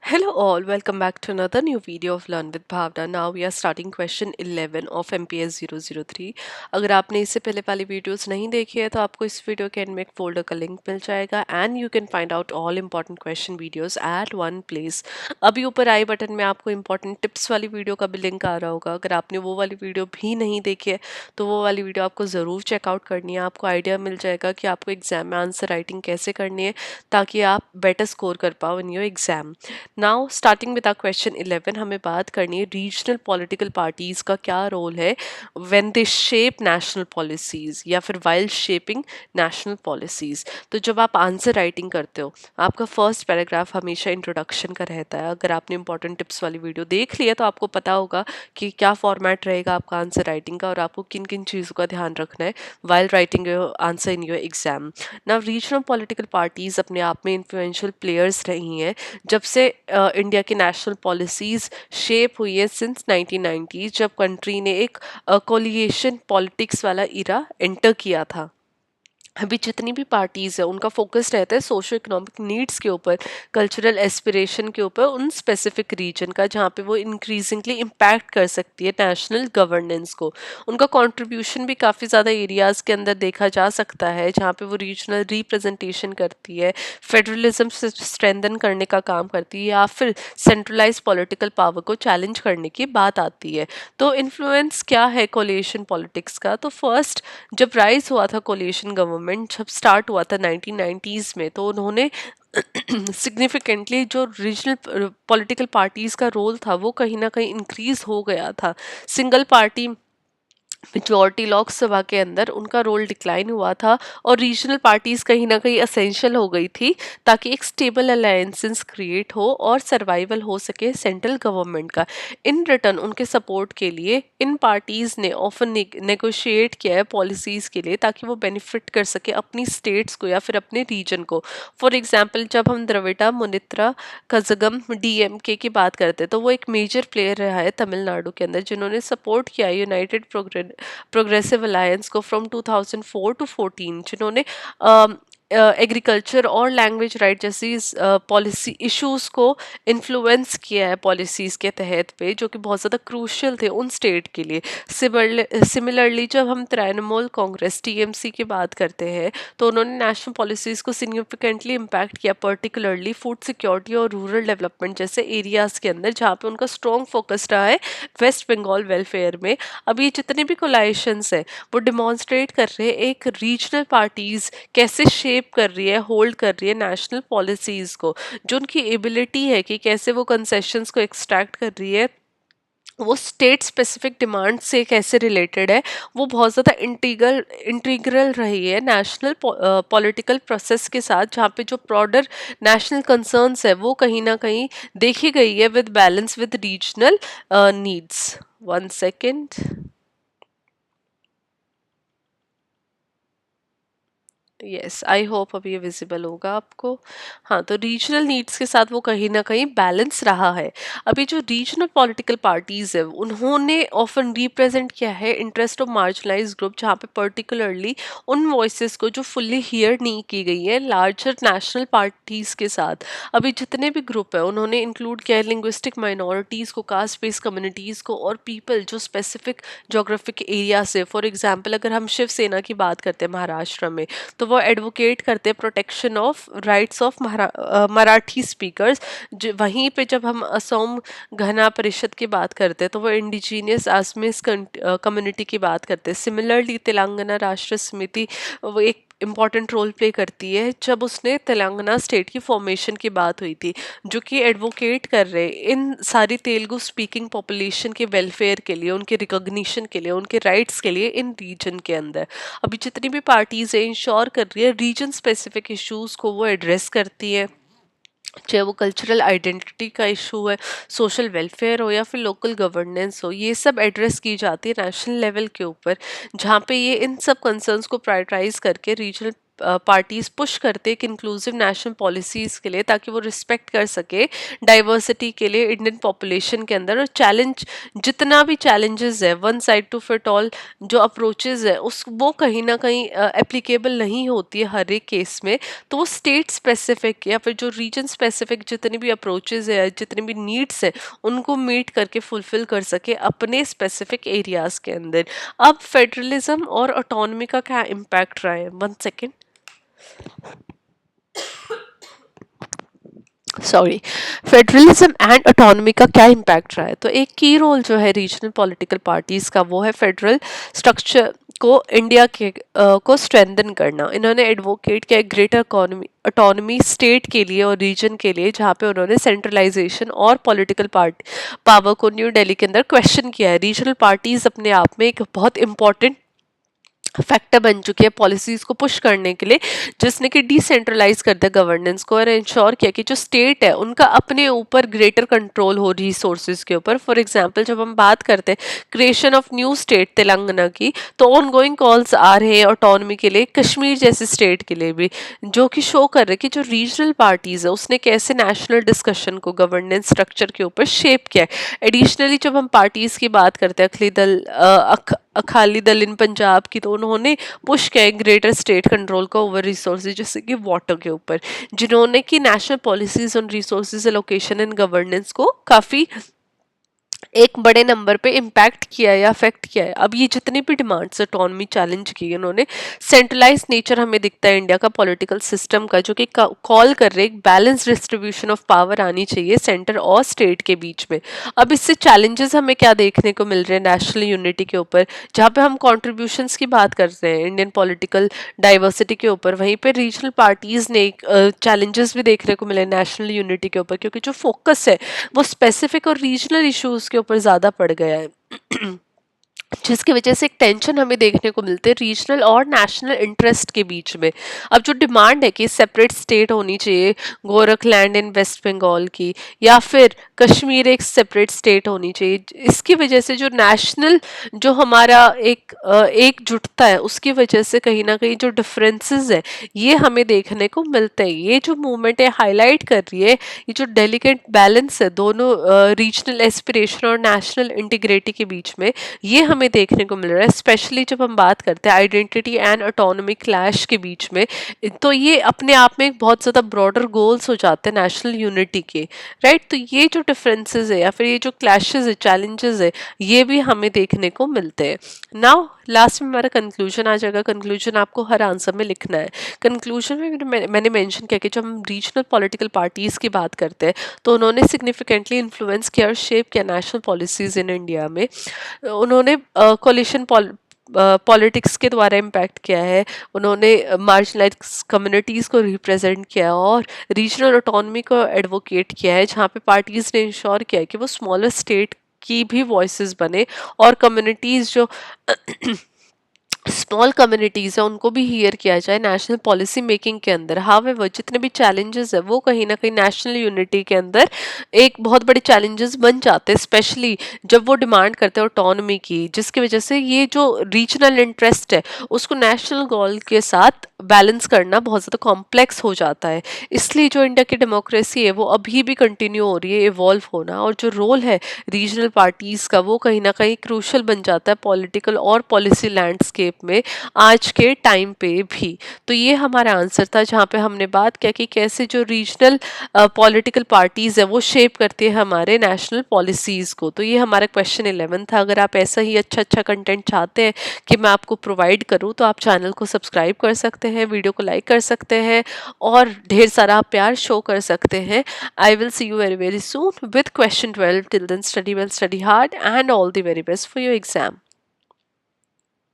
Hello all, welcome back to another new video of Learn with Bhavna. Now we are starting question 11 of MPS 003. अगर आपने इससे पहले वाली videos नहीं देखी है तो आपको इस वीडियो के एंड में एक फोल्डर का लिंक मिल जाएगा and you can find out all important question videos at one place. अभी ऊपर आई बटन में आपको इंपॉर्टेंट टिप्स वाली वीडियो का भी लिंक आ रहा होगा। अगर आपने वो वाली वीडियो भी नहीं देखी है तो वो वाली वीडियो आपको ज़रूर चेकआउट करनी है। आपको आइडिया मिल जाएगा कि आपको एग्जाम में आंसर राइटिंग कैसे करनी है ताकि आप बेटर स्कोर कर पाओ in your exam. Now starting with our question 11 हमें बात करनी है रीजनल पॉलिटिकल पार्टीज का क्या रोल है when they shape national policies या फिर वाइल शेपिंग नेशनल पॉलिसीज। तो जब आप आंसर राइटिंग करते हो आपका फर्स्ट पैराग्राफ हमेशा इंट्रोडक्शन का रहता है। अगर आपने इंपॉर्टेंट टिप्स वाली वीडियो देख लिया तो आपको पता होगा कि क्या फॉर्मेट रहेगा आपका आंसर राइटिंग का और आपको किन किन चीज़ों का ध्यान रखना है while writing your answer in your exam. Now regional political parties अपने आप में इन्फ्लुएंशियल प्लेयर्स रही हैं जब से इंडिया की नेशनल पॉलिसीज़ शेप हुई है सिंस 1990 जब कंट्री ने एक कोलिएशन पॉलिटिक्स वाला इरा एंटर किया था। अभी जितनी भी पार्टीज़ है उनका फोकस रहता है सोशो इकोनॉमिक नीड्स के ऊपर, कल्चरल एस्पिरेशन के ऊपर, उन स्पेसिफिक रीजन का जहाँ पे वो इंक्रीजिंगली इम्पैक्ट कर सकती है नेशनल गवर्नेंस को। उनका कंट्रीब्यूशन भी काफ़ी ज़्यादा एरियाज़ के अंदर देखा जा सकता है जहाँ पे वो रीजनल रिप्रेजेंटेशन करती है, फेडरलिज्म से स्ट्रेंथन करने का काम करती है या फिर सेंट्रलाइज पॉलिटिकल पावर को चैलेंज करने की बात आती है। तो इन्फ्लुएंस क्या है कोलिएशन पॉलिटिक्स का? तो फर्स्ट जब राइज हुआ था कोलिएशन गवर्नमेंट जब स्टार्ट हुआ था 1990s में तो उन्होंने सिग्निफिकेंटली जो रीजनल पॉलिटिकल पार्टीज का रोल था वो कहीं ना कहीं इंक्रीज हो गया था। सिंगल पार्टी मेजॉरिटी लोकसभा के अंदर उनका रोल डिक्लाइन हुआ था और रीजनल पार्टीज कहीं ना कहीं असेंशियल हो गई थी ताकि एक स्टेबल अलायंसेस क्रिएट हो और सर्वाइवल हो सके सेंट्रल गवर्नमेंट का। इन रिटर्न उनके सपोर्ट के लिए इन पार्टीज ने ऑफन नेगोशिएट किया है पॉलिसीज के लिए ताकि वो बेनिफिट कर सके अपनी स्टेट्स को या फिर अपने रीजन को। फॉर एग्जाम्पल जब हम द्रविड़ा मुनित्रा कजगम डीएमके की बात करते हैं तो वो एक मेजर प्लेयर रहा है तमिलनाडु के अंदर जिन्होंने सपोर्ट किया यूनाइटेड प्रोग्रेसिव अलायंस को फ्रॉम 2004 टू 14, जिन्होंने एग्रीकल्चर और लैंग्वेज राइट जैसी पॉलिसी इश्यूज को इन्फ्लुएंस किया है पॉलिसीज़ के तहत पे जो कि बहुत ज़्यादा क्रूशियल थे उन स्टेट के लिए। सिमिलरली जब हम तृणमूल कांग्रेस टीएमसी की बात करते हैं तो उन्होंने नेशनल पॉलिसीज़ को सिग्निफिकेंटली इम्पैक्ट किया पर्टिकुलरली फूड सिक्योरिटी और रूरल डेवलपमेंट जैसे एरियाज़ के अंदर जहाँ पे उनका स्ट्रॉन्ग फोकस रहा है वेस्ट बंगाल वेलफेयर में। अब ये जितने भी कोलाइशंस है वो डिमॉन्स्ट्रेट कर रहे हैं एक रीजनल पार्टीज कैसे शेप कर रही है होल्ड कर रही है नेशनल पॉलिसीज को, जो उनकी एबिलिटी है कि कैसे वो कंसेशंस को एक्सट्रैक्ट कर रही है वो स्टेट स्पेसिफिक डिमांड से कैसे रिलेटेड है। वो बहुत ज़्यादा इंटीग्रल रही है नेशनल पॉलिटिकल प्रोसेस के साथ जहाँ पे जो ब्रॉडर नेशनल कंसर्न्स है वो कहीं ना कहीं देखी गई है with balance with regional needs. One second. Yes I hope अब ये विजिबल होगा आपको। हाँ, तो रीजनल नीड्स के साथ वो कहीं ना कहीं बैलेंस रहा है। अभी जो रीजनल पॉलिटिकल पार्टीज है उन्होंने ऑफन रिप्रेजेंट किया है इंटरेस्ट ऑफ मार्जिनलाइज ग्रुप जहाँ पे पर्टिकुलरली उन वॉइसेस को जो फुल्ली हियर नहीं की गई है लार्जर नेशनल पार्टीज के साथ। अभी जितने भी ग्रुप है उन्होंने इंक्लूड किया है लिंग्विस्टिक माइनॉरिटीज़ को, कास्ट बेस्ड कम्युनिटीज़ को और पीपल जो स्पेसिफिक जोग्राफिक एरिया से। फॉर एग्जाम्पल अगर हम शिवसेना की बात करते हैं महाराष्ट्र में तो वो एडवोकेट करते हैं protection of rights of Marathi speakers. वहीं पे जब हम असम घना परिषद की बात करते हैं तो वो इंडिजीनियस आसमीज कम्युनिटी की बात करते हैं। सिमिलरली तेलंगाना राष्ट्र समिति वो एक इम्पॉर्टेंट रोल प्ले करती है जब उसने तेलंगाना स्टेट की फॉर्मेशन की बात हुई थी, जो कि एडवोकेट कर रहे इन सारी तेलुगु स्पीकिंग पॉपुलेशन के वेलफेयर के लिए, उनके रिकॉग्निशन के लिए, उनके राइट्स के लिए इन रीजन के अंदर। अभी जितनी भी पार्टीज है इंश्योर कर रही है रीजन स्पेसिफिक इश्यूज को वो एड्रेस करती है, चाहे वो कल्चरल आइडेंटिटी का इशू है, सोशल वेलफेयर हो या फिर लोकल गवर्नेंस हो, ये सब एड्रेस की जाती है नेशनल लेवल के ऊपर जहाँ पे ये इन सब कंसर्न्स को प्रायोरिटाइज करके रीजनल पार्टीज पुश करते हैं एक इंक्लूसिव नेशनल पॉलिसीज के लिए, ताकि वो रिस्पेक्ट कर सके डाइवर्सिटी के लिए इंडियन पॉपुलेशन के अंदर। और चैलेंज, जितना भी चैलेंजेस है, one side to fit all जो अप्रोचेज है उस वो कहीं ना कहीं एप्लीकेबल नहीं होती है हर एक केस में। तो वो स्टेट स्पेसिफिक या फिर जो रीजन स्पेसिफिक जितनी भी अप्रोचेज है, जितनी भी नीड्स है, उनको मीट करके फुलफिल कर सके अपने स्पेसिफिक एरियाज के अंदर। अब फेडरलिज्म और ऑटोनॉमी का क्या इम्पैक्ट रहा है, one second, sorry, federalism and autonomy का क्या इम्पैक्ट रहा है। तो एक की रोल जो है रीजनल पॉलिटिकल पार्टीज का वो है फेडरल स्ट्रक्चर को इंडिया के को स्ट्रेंथन करना। इन्होंने एडवोकेट किया ग्रेटर इकोनॉमी ऑटोनॉमी स्टेट के लिए और रीजन के लिए, जहाँ पे उन्होंने सेंट्रलाइजेशन और पॉलिटिकल पावर को न्यू दिल्ली के अंदर क्वेश्चन किया है। रीजनल पार्टीज अपने आप में एक बहुत इंपॉर्टेंट फैक्टर बन चुकी है पॉलिसीज को पुश करने के लिए, जिसने कि डिसेंट्रलाइज कर दिया गवर्नेंस को और इंश्योर किया कि जो स्टेट है उनका अपने ऊपर ग्रेटर कंट्रोल हो रिसोर्सेज के ऊपर। फॉर एग्जांपल जब हम बात करते हैं creation of new state Telangana की, तो ऑन गोइंग कॉल्स आ रहे हैं ऑटोनॉमी के लिए, कश्मीर जैसे स्टेट के लिए भी, जो कि शो कर रहे कि जो रीजनल पार्टीज है उसने कैसे नेशनल डिस्कशन को गवर्नेंस स्ट्रक्चर के ऊपर शेप किया है। एडिशनली जब हम पार्टीज की बात करते हैं, अकाली दल इन पंजाब की, तो उन्होंने पुश किया ग्रेटर स्टेट कंट्रोल का ओवर रिसोर्सेज, जैसे कि वाटर के ऊपर, जिन्होंने कि national policies on resources allocation and governance को काफ़ी एक बड़े नंबर पे इम्पैक्ट किया है या अफेक्ट किया है। अब ये जितनी भी डिमांड्स ऑटोनॉमी चैलेंज की उन्होंने, सेंट्रलाइज नेचर हमें दिखता है इंडिया का पॉलिटिकल सिस्टम का, जो कि कॉल कर रहे एक बैलेंस डिस्ट्रीब्यूशन ऑफ पावर आनी चाहिए सेंटर और स्टेट के बीच में। अब इससे चैलेंजेस हमें क्या देखने को मिल रहे हैं नेशनल यूनिटी के ऊपर, जहाँ पे हम कॉन्ट्रीब्यूशंस की बात करते हैं इंडियन पॉलिटिकल डाइवर्सिटी के ऊपर, वहीं पे रीजनल पार्टीज ने चैलेंजेस भी देखने को मिले नेशनल यूनिटी के ऊपर, क्योंकि जो फोकस है वो स्पेसिफिक और रीजनल इश्यूज के ऊपर ज़्यादा पड़ गया है। जिसकी वजह से एक टेंशन हमें देखने को मिलती है रीजनल और नेशनल इंटरेस्ट के बीच में। अब जो डिमांड है कि सेपरेट स्टेट होनी चाहिए गोरखलैंड इन वेस्ट बंगाल की, या फिर कश्मीर एक सेपरेट स्टेट होनी चाहिए, इसकी वजह से जो नेशनल जो हमारा एकजुटता है उसकी वजह से कहीं ना कहीं जो डिफरेंसेस है ये हमें देखने को मिलते हैं। ये जो मूवमेंट है हाईलाइट कर रही है ये जो डेलिकेट बैलेंस है दोनों रीजनल एस्पिरेशन और नेशनल इंटीग्रिटी के बीच में, ये हमें देखने को मिल रहा है। स्पेशली जब हम बात करते हैं आइडेंटिटी एंड ऑटोनॉमी क्लैश के बीच में, तो ये अपने आप में एक बहुत ज़्यादा ब्रॉडर गोल्स हो जाते हैं नेशनल यूनिटी के, राइट। तो ये जो डिफरेंसेस है या फिर ये जो क्लैशेस है, चैलेंजेस है, ये भी हमें देखने को मिलते हैं। नाउ लास्ट में हमारा कंक्लूजन आ जाएगा। कंक्लूजन आपको हर आंसर में लिखना है। कंक्लूजन में मैंने मेंशन किया कि जब हम रीजनल पॉलिटिकल पार्टीज की बात करते हैं तो उन्होंने सिग्निफिकेंटली इन्फ्लुएंस किया और शेप किया नेशनल पॉलिसीज इन इंडिया में। उन्होंने कोलिशन पॉलिटिक्स के द्वारा इम्पैक्ट किया है, उन्होंने मार्जिनलाइज कम्युनिटीज़ को रिप्रेजेंट किया और रीजनल ऑटोनॉमी को एडवोकेट किया है, जहाँ पे पार्टीज़ ने इंश्योर किया है कि वो स्मॉलर स्टेट की भी वॉइसेस बने और कम्युनिटीज़ जो स्मॉल कम्युनिटीज़ है उनको भी हियर किया जाए नेशनल पॉलिसी मेकिंग के अंदर। हावेवर जितने भी चैलेंजेस है वो कहीं ना कहीं नेशनल यूनिटी के अंदर एक बहुत बड़े चैलेंजेस बन जाते हैं, स्पेशली जब वो डिमांड करते हैं ऑटोनॉमी की, जिसकी वजह से ये जो रीजनल इंटरेस्ट है उसको नेशनल गोल के साथ बैलेंस करना बहुत ज़्यादा कॉम्प्लेक्स हो जाता है। इसलिए जो इंडिया की डेमोक्रेसी है वो अभी भी कंटिन्यू हो रही है इवॉल्व होना, और जो रोल है रीजनल पार्टीज़ का वो कहीं ना कहीं क्रूशल बन जाता है पॉलिटिकल और पॉलिसी लैंडस्केप में आज के टाइम पे भी। तो ये हमारा आंसर था जहाँ पे हमने बात किया कि कैसे जो रीजनल पॉलिटिकल पार्टीज़ है वो शेप करती है हमारे नेशनल पॉलिसीज़ को। तो ये हमारा क्वेश्चन 11 था। अगर आप ऐसा ही अच्छा अच्छा कंटेंट चाहते हैं कि मैं आपको प्रोवाइड करूँ तो आप चैनल को सब्सक्राइब कर सकते हैं, वीडियो को लाइक कर सकते हैं और ढेर सारा प्यार शो कर सकते हैं। I will see you very very soon with question 12। Till then study well, study hard and all the very best for your exam.